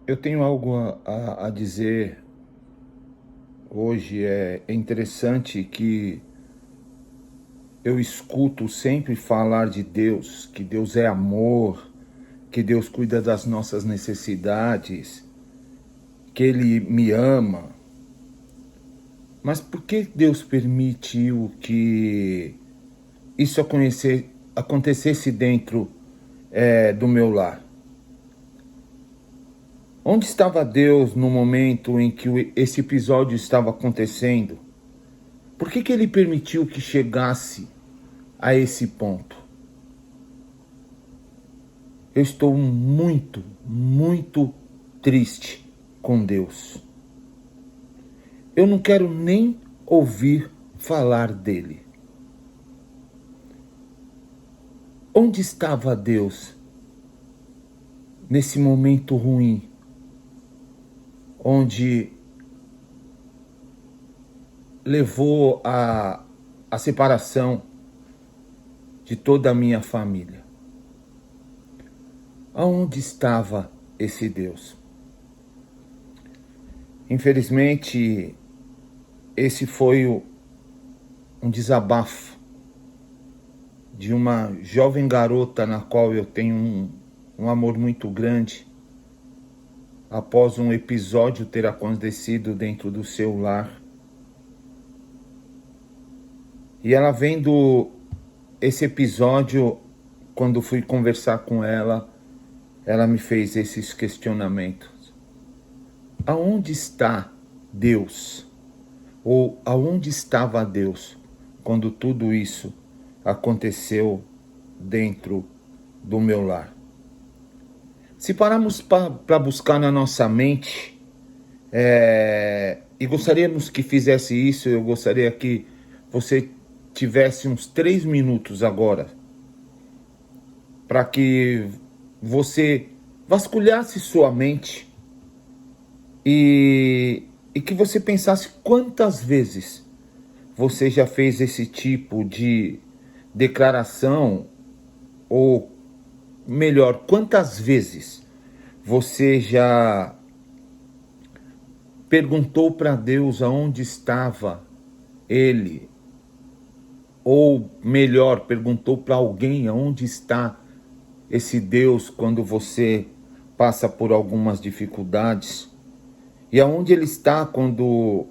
Eu tenho algo a dizer hoje. É interessante que eu escuto sempre falar de Deus, que Deus é amor, que Deus cuida das nossas necessidades, que Ele me ama. Mas por que Deus permitiu que isso acontecesse dentro do meu lar? Onde estava Deus no momento em que esse episódio estava acontecendo? Por que Ele permitiu que chegasse a esse ponto? Eu estou muito, muito triste com Deus. Eu não quero nem ouvir falar dele. Onde estava Deus nesse momento ruim, onde levou a separação de toda a minha família? Aonde estava esse Deus? Infelizmente, esse foi um desabafo de uma jovem garota na qual eu tenho um amor muito grande, após um episódio ter acontecido dentro do seu lar. E ela vendo esse episódio, quando fui conversar com ela, ela me fez esses questionamentos. Aonde está Deus? Ou aonde estava Deus quando tudo isso aconteceu dentro do meu lar? Se pararmos para buscar na nossa mente, e gostaríamos que fizesse isso, eu gostaria que você tivesse uns 3 minutos agora, para que você vasculhasse sua mente e que você pensasse quantas vezes você já fez esse tipo de declaração, ou melhor, quantas vezes você já perguntou para Deus aonde estava Ele, ou melhor, perguntou para alguém aonde está esse Deus quando você passa por algumas dificuldades, e aonde Ele está quando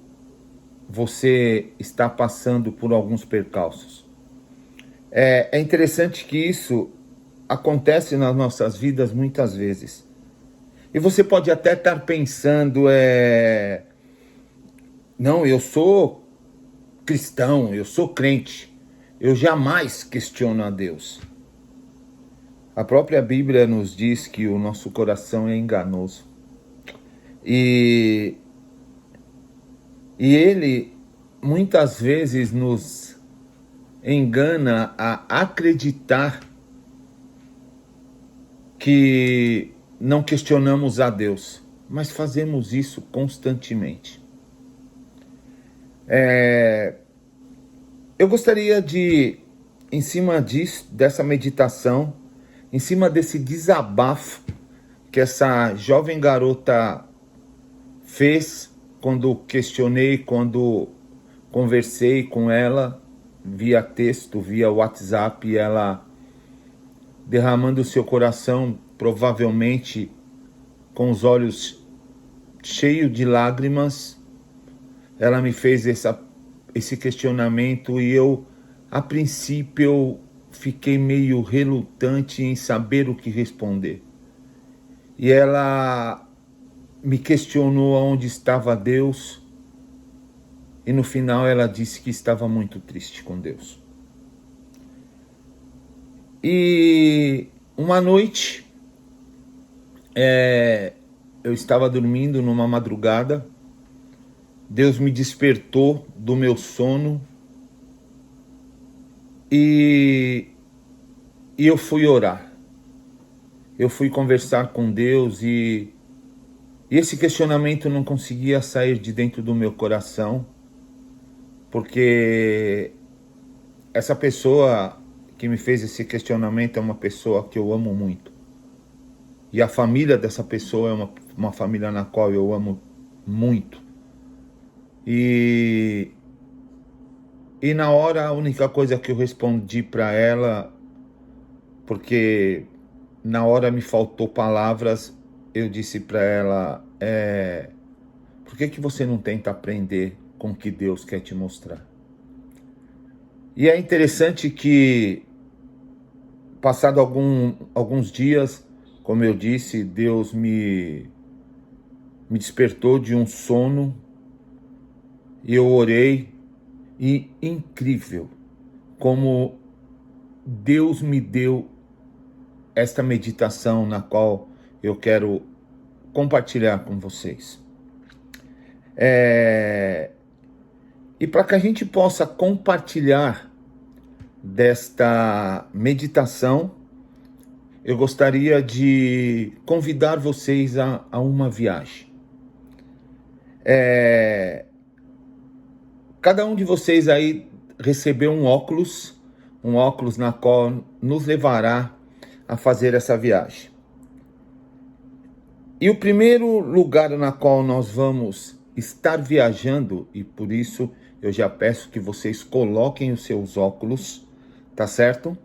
você está passando por alguns percalços. É interessante que isso acontece nas nossas vidas muitas vezes. E você pode até estar pensando, não, eu sou cristão, eu sou crente, eu jamais questiono a Deus. A própria Bíblia nos diz que o nosso coração é enganoso. E ele muitas vezes nos engana a acreditar que não questionamos a Deus, mas fazemos isso constantemente. Eu gostaria de, em cima dessa meditação, em cima desse desabafo que essa jovem garota fez quando questionei, quando conversei com ela via texto, via WhatsApp, e ela derramando o seu coração, provavelmente com os olhos cheios de lágrimas, ela me fez esse questionamento, e eu, a princípio, eu fiquei meio relutante em saber o que responder. E ela me questionou aonde estava Deus, e no final ela disse que estava muito triste com Deus. E uma noite, eu estava dormindo numa madrugada, Deus me despertou do meu sono e eu fui orar. Eu fui conversar com Deus e esse questionamento não conseguia sair de dentro do meu coração, porque essa pessoa que me fez esse questionamento é uma pessoa que eu amo muito. E a família dessa pessoa é uma família na qual eu amo muito. E na hora, a única coisa que eu respondi para ela, porque na hora me faltou palavras, eu disse para ela, por que você não tenta aprender com o que Deus quer te mostrar? E é interessante que, passado alguns dias, como eu disse, Deus me despertou de um sono, e eu orei, e incrível como Deus me deu esta meditação na qual eu quero compartilhar com vocês. E para que a gente possa compartilhar desta meditação, eu gostaria de convidar vocês a uma viagem. Cada um de vocês aí recebeu um óculos na qual nos levará a fazer essa viagem. E o primeiro lugar na qual nós vamos estar viajando, e por isso eu já peço que vocês coloquem os seus óculos, tá certo?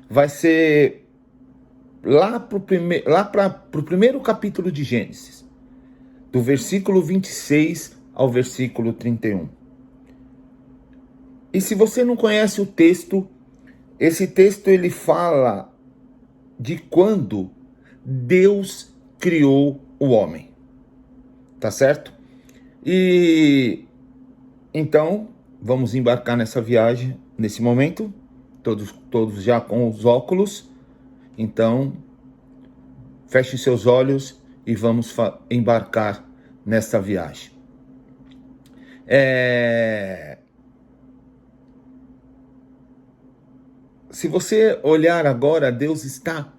Vai ser lá para o primeiro capítulo de Gênesis, do versículo 26 ao versículo 31. E se você não conhece o texto, esse texto ele fala de quando Deus criou o homem, tá certo? E então vamos embarcar nessa viagem nesse momento, todos já com os óculos. Então feche seus olhos e vamos embarcar nessa viagem. Se você olhar agora, Deus está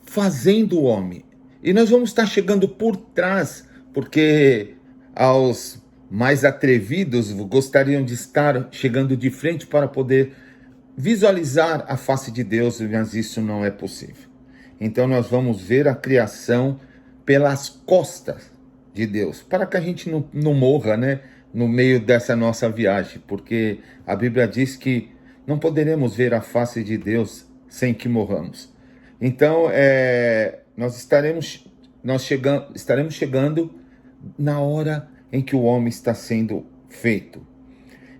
fazendo o homem. E nós vamos estar chegando por trás, porque aos mais atrevidos gostariam de estar chegando de frente para poder visualizar a face de Deus, mas isso não é possível. Então nós vamos ver a criação pelas costas de Deus, para que a gente não morra, né, no meio dessa nossa viagem, porque a Bíblia diz que não poderemos ver a face de Deus sem que morramos. Então, estaremos chegando na hora em que o homem está sendo feito.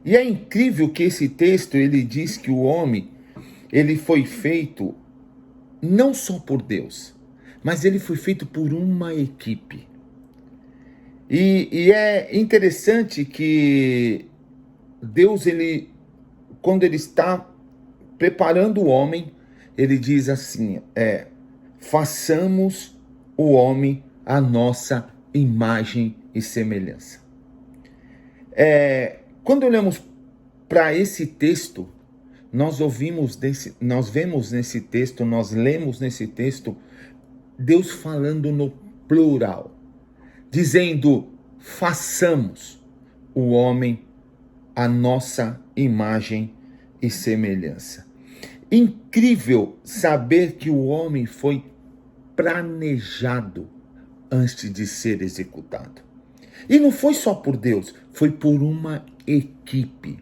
E é incrível que esse texto, ele diz que o homem, ele foi feito não só por Deus, mas ele foi feito por uma equipe. E é interessante que Deus, quando ele está preparando o homem, ele diz assim, façamos o homem à nossa imagem e semelhança. Quando olhamos para esse texto, nós vemos nesse texto, nós lemos nesse texto, Deus falando no plural, dizendo, façamos o homem à nossa imagem e semelhança. Incrível saber que o homem foi planejado antes de ser executado. E não foi só por Deus, foi por uma equipe.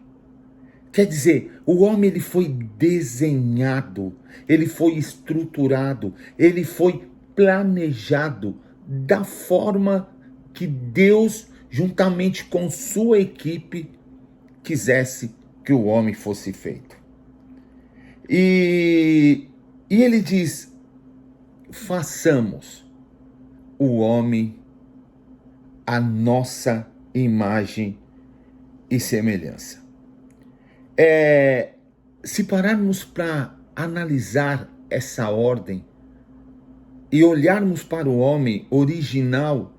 Quer dizer, o homem ele foi desenhado, ele foi estruturado, ele foi planejado da forma que Deus, juntamente com sua equipe, quisesse que o homem fosse feito. E ele diz, façamos o homem à nossa imagem e semelhança. Se pararmos para analisar essa ordem e olharmos para o homem original,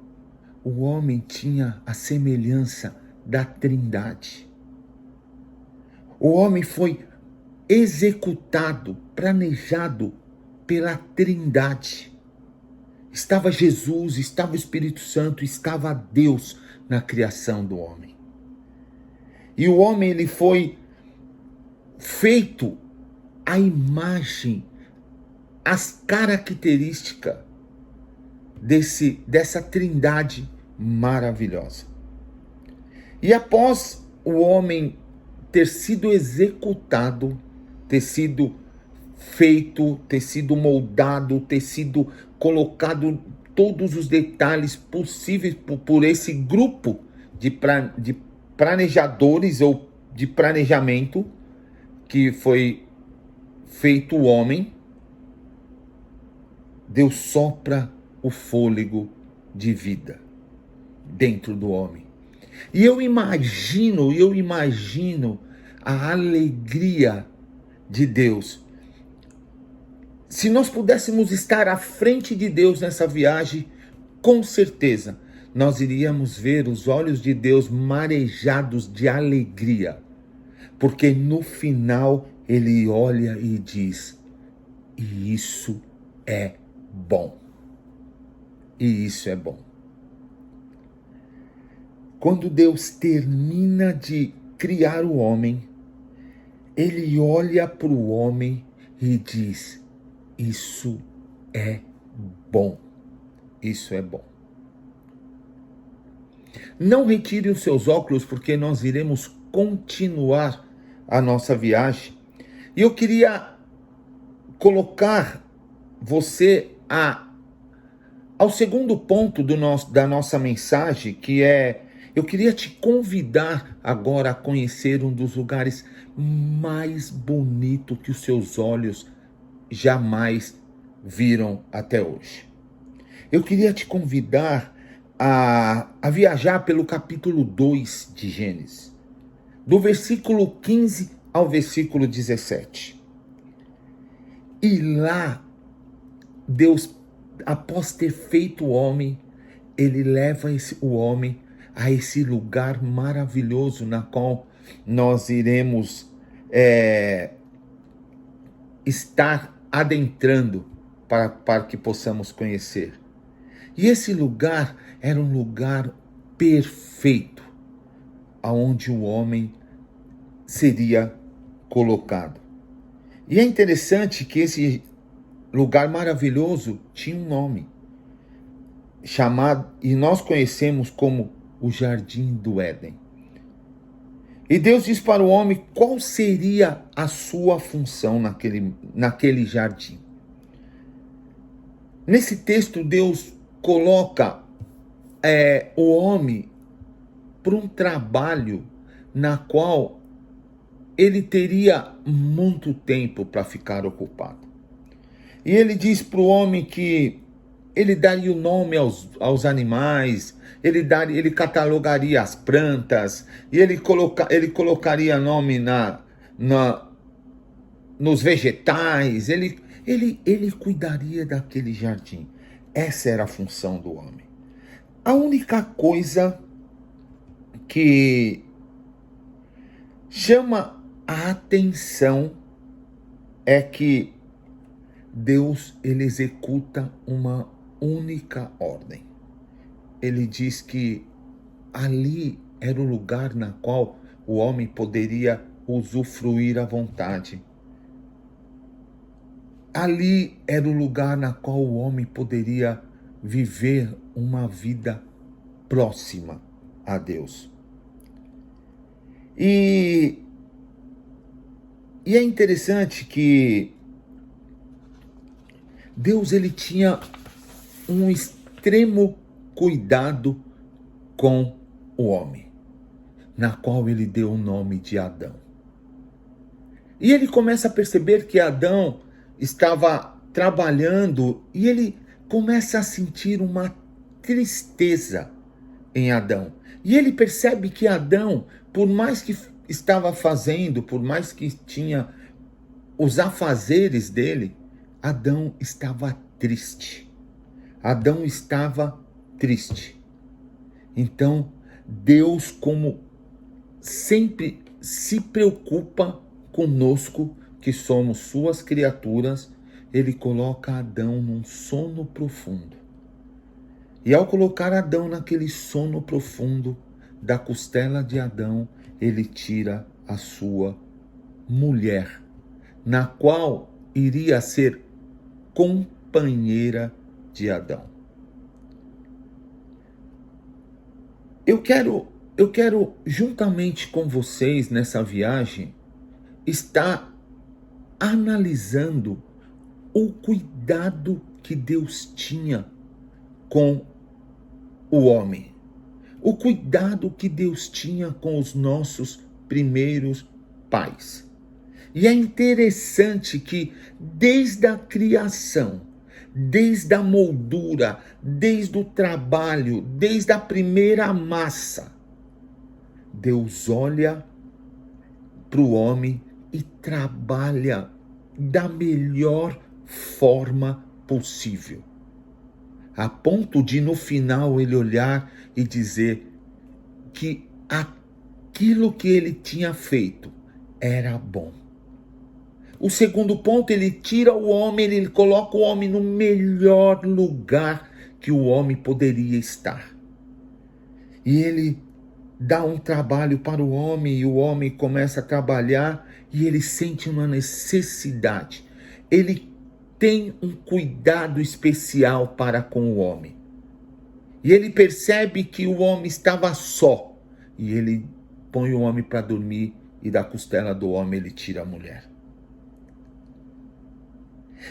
o homem tinha a semelhança da Trindade. O homem foi executado, planejado pela Trindade. Estava Jesus, estava o Espírito Santo, estava Deus na criação do homem. E o homem ele foi feito à imagem, as características dessa trindade maravilhosa. E após o homem ter sido executado, ter sido feito, ter sido moldado, ter sido colocado todos os detalhes possíveis por esse grupo de planejadores ou de planejamento que foi feito o homem, Deus sopra o fôlego de vida dentro do homem. E eu imagino a alegria de Deus. Se nós pudéssemos estar à frente de Deus nessa viagem, com certeza nós iríamos ver os olhos de Deus marejados de alegria. Porque no final ele olha e diz: e isso é bom. E isso é bom. Quando Deus termina de criar o homem, ele olha para o homem e diz: isso é bom. Isso é bom. Não retire os seus óculos, porque nós iremos continuar a nossa viagem. E eu queria colocar você ao segundo ponto da nossa mensagem, que é: eu queria te convidar agora a conhecer um dos lugares mais bonitos que os seus olhos jamais viram até hoje. Eu queria te convidar a viajar pelo capítulo 2 de Gênesis, do versículo 15 ao versículo 17. E lá, Deus, após ter feito o homem, ele leva o homem a esse lugar maravilhoso na qual nós iremos estar adentrando para que possamos conhecer. E esse lugar era um lugar perfeito, aonde o homem seria colocado. E é interessante que esse lugar maravilhoso tinha um nome, chamado, e nós conhecemos como o Jardim do Éden. E Deus diz para o homem qual seria a sua função naquele jardim. Nesse texto, Deus coloca o homem para um trabalho na qual ele teria muito tempo para ficar ocupado. E ele diz para o homem que ele daria o nome aos animais, ele catalogaria as plantas, e ele colocaria nome nos vegetais, ele cuidaria daquele jardim. Essa era a função do homem. A única coisa que chama a atenção é que Deus, ele executa uma única ordem. Ele diz que ali era o lugar na qual o homem poderia usufruir à vontade. Ali era o lugar na qual o homem poderia viver uma vida próxima a Deus. E é interessante que Deus, ele tinha um extremo cuidado com o homem, na qual ele deu o nome de Adão. E ele começa a perceber que Adão estava trabalhando e ele começa a sentir uma tristeza em Adão. E ele percebe que Adão, por mais que estava fazendo, por mais que tinha os afazeres dele, Adão estava triste. Adão estava triste. Então, Deus, como sempre se preocupa conosco, que somos suas criaturas, ele coloca Adão num sono profundo. E ao colocar Adão naquele sono profundo, da costela de Adão, ele tira a sua mulher, na qual iria ser companheira de Adão. Eu quero juntamente com vocês nessa viagem estar analisando o cuidado que Deus tinha com o homem, o cuidado que Deus tinha com os nossos primeiros pais. E é interessante que desde a criação, desde a moldura, desde o trabalho, desde a primeira massa, Deus olha para o homem e trabalha da melhor forma possível. A ponto de no final ele olhar e dizer que aquilo que ele tinha feito era bom. O segundo ponto, ele tira o homem, ele coloca o homem no melhor lugar que o homem poderia estar. E ele dá um trabalho para o homem, e o homem começa a trabalhar, e ele sente uma necessidade. Ele tem um cuidado especial para com o homem. E ele percebe que o homem estava só, e ele põe o homem para dormir, e da costela do homem ele tira a mulher.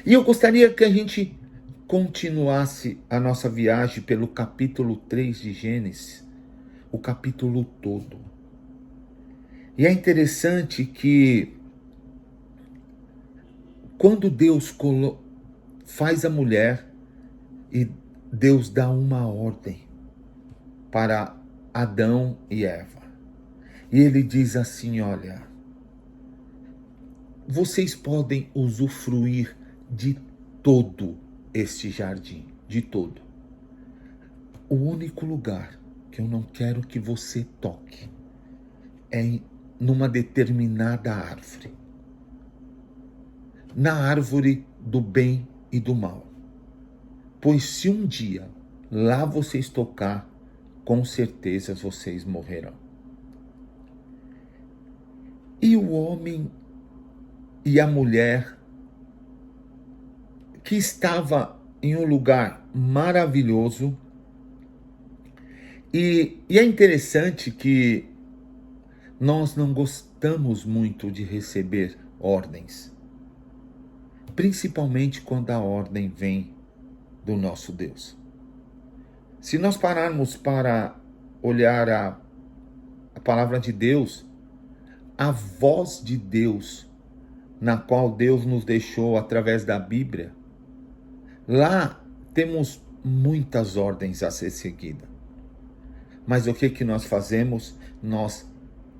E eu gostaria que a gente continuasse a nossa viagem pelo capítulo 3 de Gênesis, o capítulo todo. E é interessante que quando Deus faz a mulher e Deus dá uma ordem para Adão e Eva. E ele diz assim, olha, vocês podem usufruir de todo este jardim, de todo. O único lugar que eu não quero que você toque é numa determinada árvore. Na árvore do bem e do mal. Pois se um dia lá vocês tocar, com certeza vocês morrerão. E o homem e a mulher que estava em um lugar maravilhoso. E é interessante que nós não gostamos muito de receber ordens, principalmente quando a ordem vem do nosso Deus. Se nós pararmos para olhar a palavra de Deus, a voz de Deus, na qual Deus nos deixou através da Bíblia, lá temos muitas ordens a ser seguidas. Mas o que nós fazemos? Nós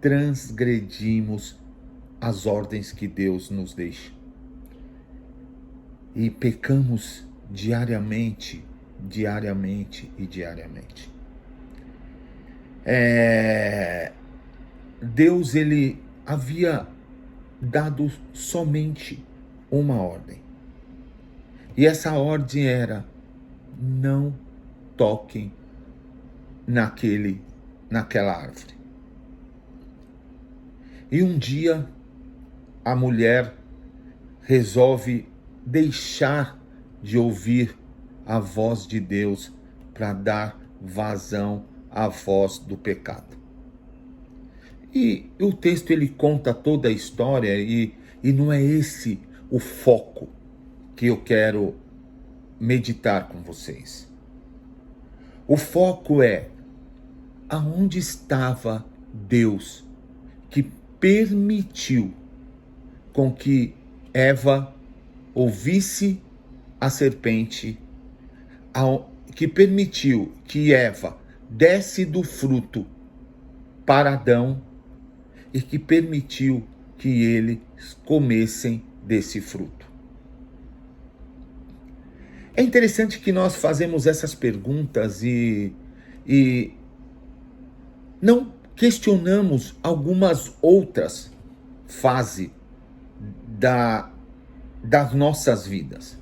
transgredimos as ordens que Deus nos deixa. E pecamos diariamente. Deus, ele havia dado somente uma ordem. E essa ordem era: não toquem naquela árvore. E um dia a mulher resolve deixar de ouvir a voz de Deus para dar vazão à voz do pecado. E o texto ele conta toda a história e não é esse o foco que eu quero meditar com vocês. O foco é aonde estava Deus que permitiu com que Eva ouvisse a serpente, que permitiu que Eva desse do fruto para Adão e que permitiu que eles comessem desse fruto. É interessante que nós fazemos essas perguntas e não questionamos algumas outras fases das nossas vidas.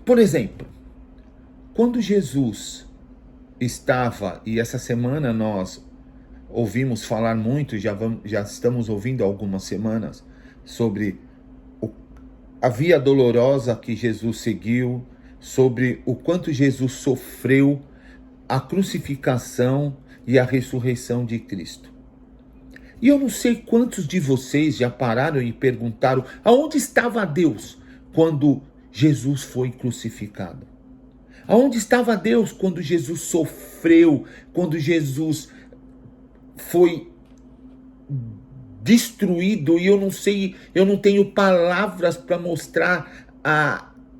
Por exemplo, quando Jesus estava, e essa semana nós ouvimos falar muito, já estamos ouvindo algumas semanas, sobre a via dolorosa que Jesus seguiu, sobre o quanto Jesus sofreu, a crucificação e a ressurreição de Cristo. E eu não sei quantos de vocês já pararam e perguntaram aonde estava Deus quando Jesus foi crucificado? Aonde estava Deus quando Jesus sofreu, quando Jesus foi destruído? E eu não sei, eu não tenho palavras para mostrar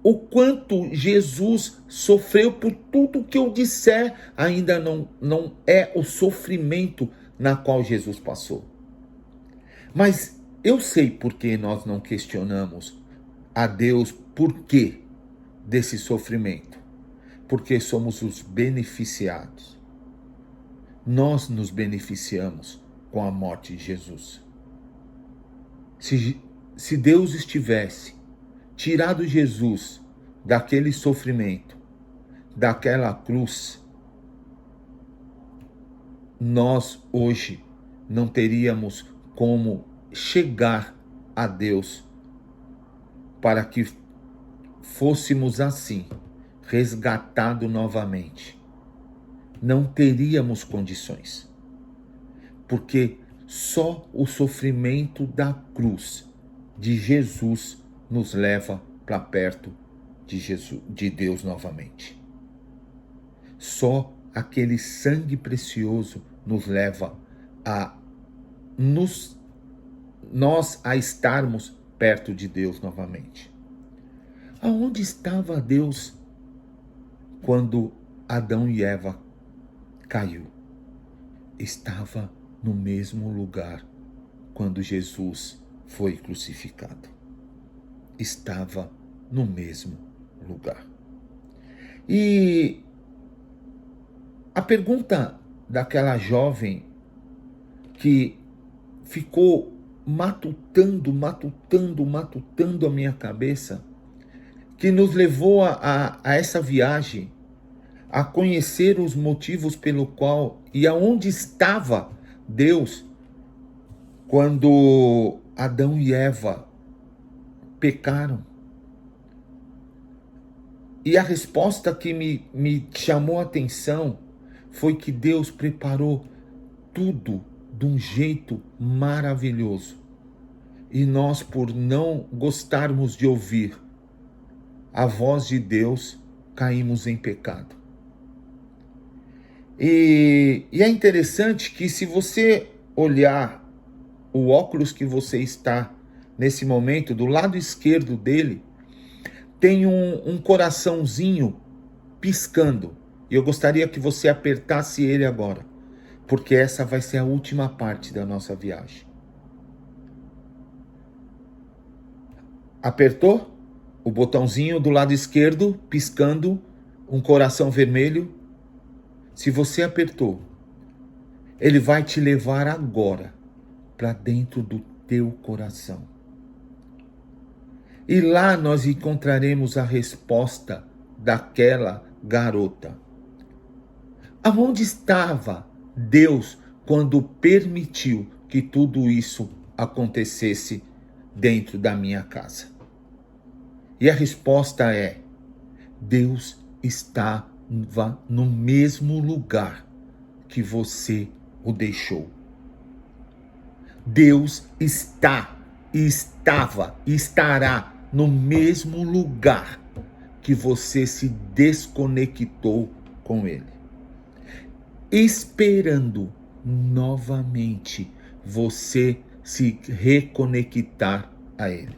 o quanto Jesus sofreu. Por tudo que eu disser, ainda não é o sofrimento na qual Jesus passou. Mas eu sei por que nós não questionamos a Deus por que desse sofrimento. Porque somos os beneficiados. Nós nos beneficiamos com a morte de Jesus. Se Deus estivesse tirado Jesus daquele sofrimento, daquela cruz, nós hoje não teríamos como chegar a Deus para que fôssemos assim resgatados novamente. Não teríamos condições, porque só o sofrimento da cruz de Jesus nos leva para perto de Deus novamente. Só aquele sangue precioso nos leva a nós a estarmos perto de Deus novamente. Aonde estava Deus quando Adão e Eva caiu? Estava no mesmo lugar quando Jesus foi crucificado. Estava no mesmo lugar. E a pergunta daquela jovem que ficou matutando a minha cabeça, que nos levou a essa viagem, a conhecer os motivos pelo qual e aonde estava Deus quando Adão e Eva pecaram. E a resposta que me chamou a atenção foi que Deus preparou tudo de um jeito maravilhoso. E nós, por não gostarmos de ouvir a voz de Deus, caímos em pecado. E é interessante que, se você olhar o óculos que você está nesse momento, do lado esquerdo dele, tem um coraçãozinho piscando. E eu gostaria que você apertasse ele agora, porque essa vai ser a última parte da nossa viagem. Apertou o botãozinho do lado esquerdo, piscando, um coração vermelho? Se você apertou, ele vai te levar agora para dentro do teu coração. E lá nós encontraremos a resposta daquela garota. Aonde estava Deus quando permitiu que tudo isso acontecesse dentro da minha casa? E a resposta é: Deus estava no mesmo lugar que você o deixou. Deus está, estava, estará no mesmo lugar que você se desconectou com Ele, esperando novamente você se reconectar a Ele.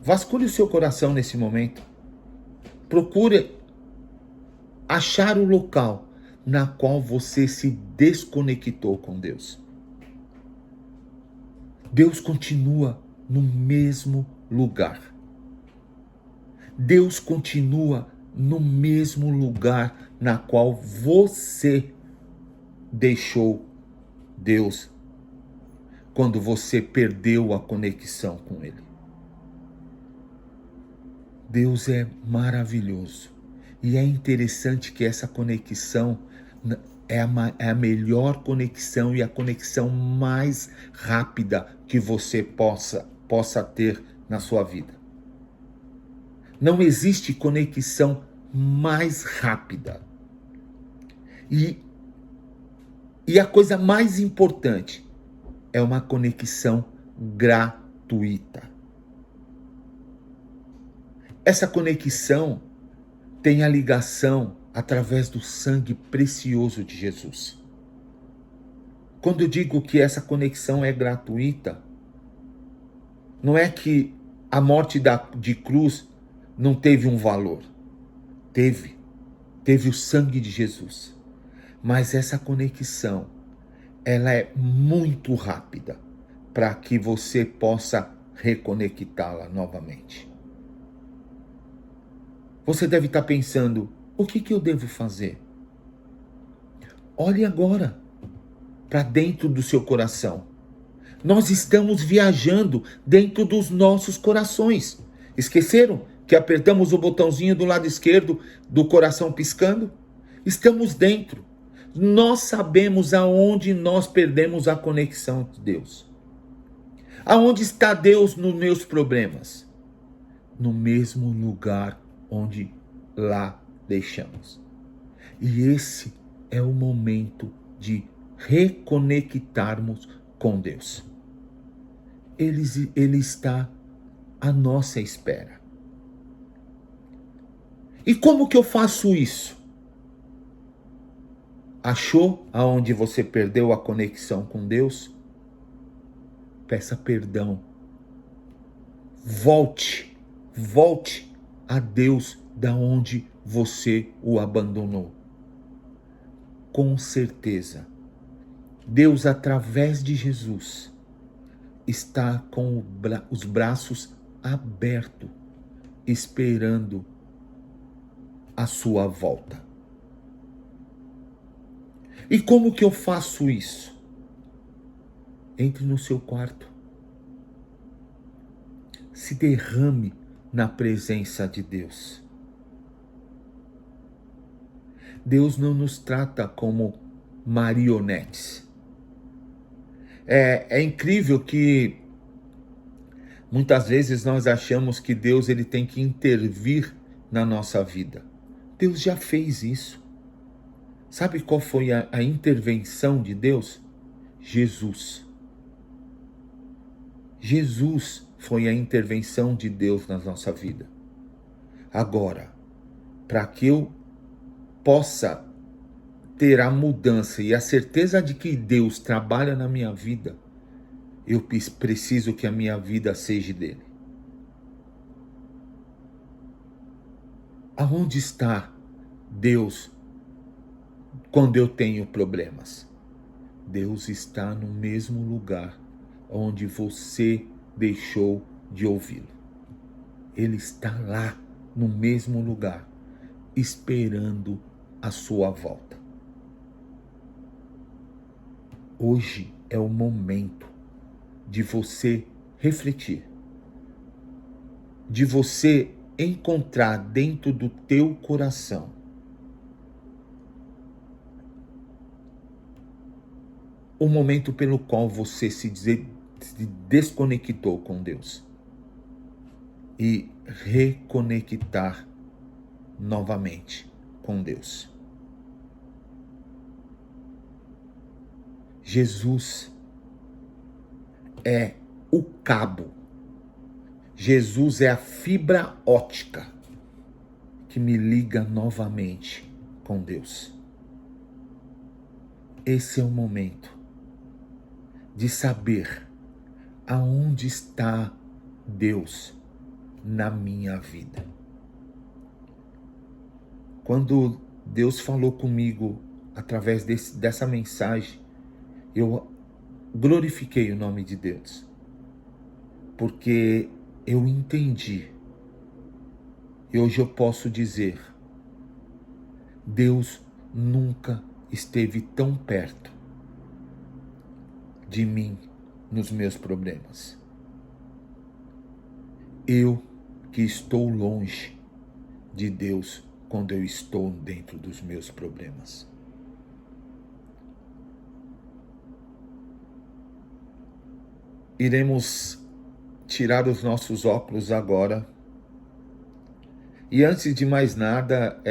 Vasculhe o seu coração nesse momento. Procure achar o local na qual você se desconectou com Deus. Deus continua no mesmo lugar. Deus continua no mesmo lugar na qual você deixou Deus quando você perdeu a conexão com Ele. Deus é maravilhoso. E é interessante que essa conexão é a melhor conexão e a conexão mais rápida que você possa ter na sua vida. Não existe conexão mais rápida. E, e a coisa mais importante é uma conexão gratuita. Essa conexão tem a ligação através do sangue precioso de Jesus. Quando eu digo que essa conexão é gratuita, não é que a morte de cruz não teve um valor. Teve o sangue de Jesus. Mas essa conexão, ela é muito rápida para que você possa reconectá-la novamente. Você deve estar pensando, o que eu devo fazer? Olhe agora para dentro do seu coração. Nós estamos viajando dentro dos nossos corações. Esqueceram que apertamos o botãozinho do lado esquerdo do coração piscando? Estamos dentro. Nós sabemos aonde nós perdemos a conexão de Deus. Aonde está Deus nos meus problemas? No mesmo lugar onde lá deixamos. E esse é o momento de reconectarmos com Deus. Ele está à nossa espera. E como que eu faço isso? Achou aonde você perdeu a conexão com Deus? Peça perdão. Volte a Deus da onde você o abandonou. Com certeza, Deus, através de Jesus, está com os braços abertos, esperando a sua volta. E como que eu faço isso? Entre no seu quarto. Se derrame na presença de Deus. Deus não nos trata como marionetes. É incrível que muitas vezes nós achamos que Deus ele tem que intervir na nossa vida. Deus já fez isso. Sabe qual foi a intervenção de Deus? Jesus. Jesus foi a intervenção de Deus na nossa vida. Agora, para que eu possa ter a mudança e a certeza de que Deus trabalha na minha vida, eu preciso que a minha vida seja dele. Aonde está Deus quando eu tenho problemas? Deus está no mesmo lugar onde você deixou de ouvi-lo. Ele está lá, no mesmo lugar, esperando a sua volta. Hoje é o momento de você refletir, de você encontrar dentro do teu coração o momento pelo qual você se desconectou com Deus e reconectar novamente com Deus. Jesus é o cabo. Jesus é a fibra ótica que me liga novamente com Deus. Esse é o momento de saber aonde está Deus na minha vida. Quando Deus falou comigo através dessa mensagem, eu glorifiquei o nome de Deus, porque eu entendi. E hoje eu posso dizer, Deus nunca esteve tão perto de mim nos meus problemas. Eu que estou longe de Deus quando eu estou dentro dos meus problemas. Iremos tirar os nossos óculos agora. E antes de mais nada,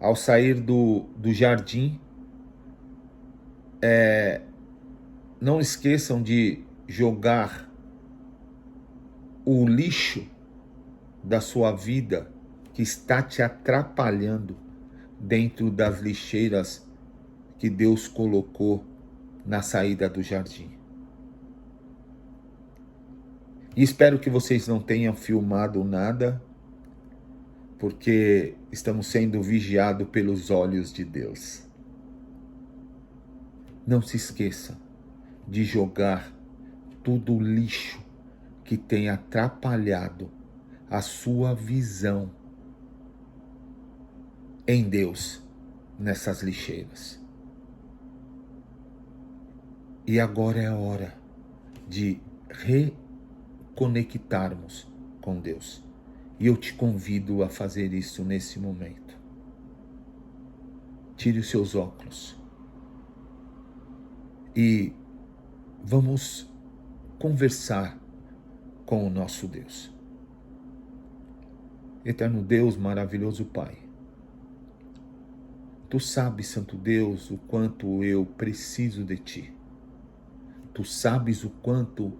ao sair do jardim, não esqueçam de jogar o lixo da sua vida que está te atrapalhando dentro das lixeiras que Deus colocou na saída do jardim. E espero que vocês não tenham filmado nada, porque estamos sendo vigiados pelos olhos de Deus. Não se esqueça de jogar todo o lixo que tem atrapalhado a sua visão em Deus nessas lixeiras. E agora é a hora de reconectarmos com Deus. E eu te convido a fazer isso nesse momento. Tire os seus óculos e vamos conversar com o nosso Deus. Eterno Deus, maravilhoso Pai, Tu sabes, Santo Deus, o quanto eu preciso de Ti. Tu sabes o quanto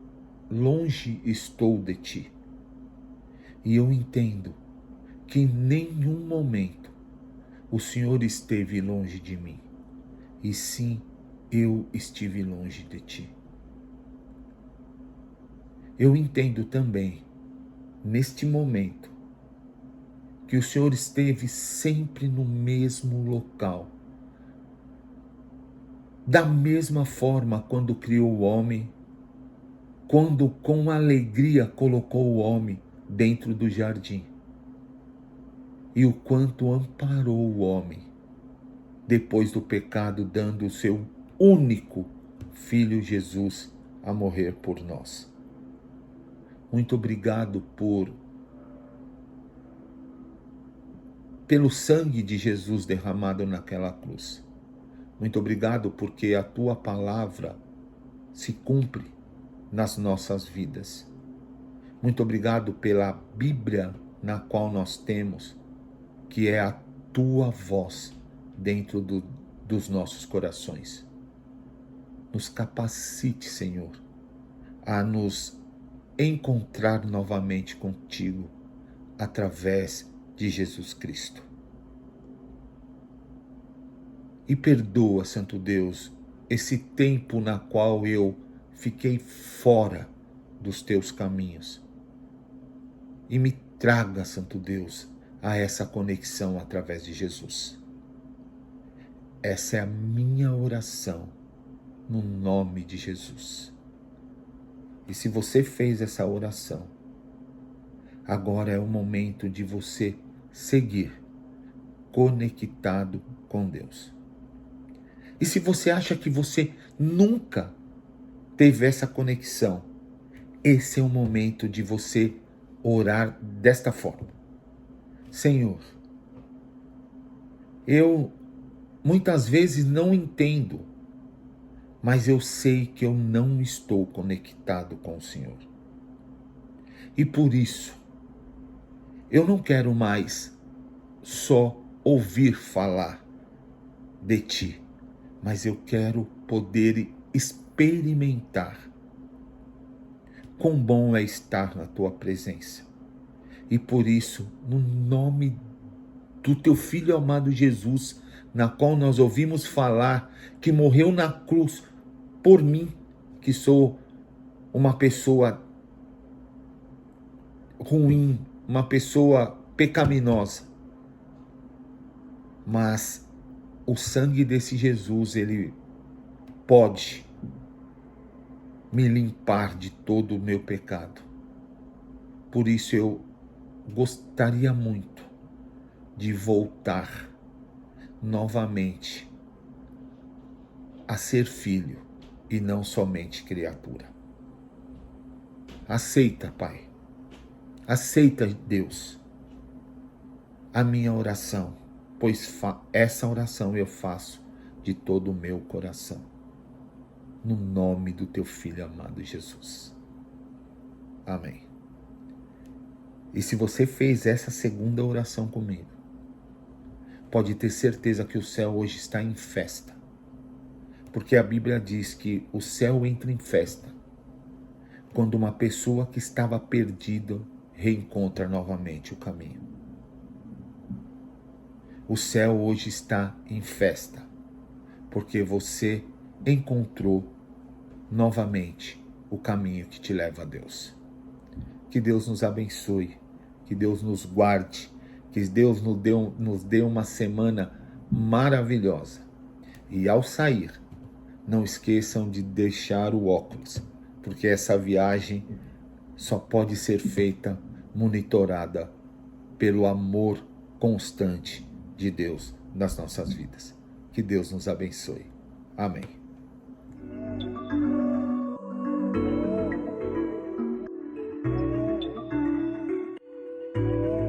longe estou de Ti. E eu entendo que em nenhum momento o Senhor esteve longe de mim. E sim, eu estive longe de Ti. Eu entendo também, neste momento, que o Senhor esteve sempre no mesmo local. Da mesma forma quando criou o homem, quando com alegria colocou o homem dentro do jardim. E o quanto amparou o homem depois do pecado, dando o seu único Filho Jesus a morrer por nós. Muito obrigado pelo sangue de Jesus derramado naquela cruz. Muito obrigado porque a Tua palavra se cumpre nas nossas vidas. Muito obrigado pela Bíblia na qual nós temos, que é a Tua voz dentro dos nossos corações. Nos capacite, Senhor, a nos encontrar novamente contigo através de Jesus Cristo. E perdoa, Santo Deus, esse tempo na qual eu fiquei fora dos teus caminhos. E me traga, Santo Deus, a essa conexão através de Jesus. Essa é a minha oração, no nome de Jesus. E se você fez essa oração, agora é o momento de você seguir conectado com Deus. E se você acha que você nunca teve essa conexão, esse é o momento de você orar desta forma. Senhor, eu muitas vezes não entendo, mas eu sei que eu não estou conectado com o Senhor. E por isso, eu não quero mais só ouvir falar de Ti, mas eu quero poder experimentar quão bom é estar na Tua presença. E por isso, no nome do Teu Filho amado Jesus, na qual nós ouvimos falar que morreu na cruz por mim, que sou uma pessoa ruim, uma pessoa pecaminosa, mas o sangue desse Jesus, ele pode me limpar de todo o meu pecado. Por isso eu gostaria muito de voltar novamente a ser filho e não somente criatura. Aceita, Pai. Aceita, Deus, a minha oração, pois essa oração eu faço de todo o meu coração. No nome do Teu Filho amado Jesus. Amém. E se você fez essa segunda oração comigo, pode ter certeza que o céu hoje está em festa. Porque a Bíblia diz que o céu entra em festa quando uma pessoa que estava perdida reencontra novamente o caminho. O céu hoje está em festa, porque você encontrou novamente o caminho que te leva a Deus. Que Deus nos abençoe, que Deus nos guarde, que Deus nos dê uma semana maravilhosa. E ao sair, não esqueçam de deixar o óculos, porque essa viagem só pode ser feita monitorada pelo amor constante de Deus nas nossas vidas. Que Deus nos abençoe. Amém.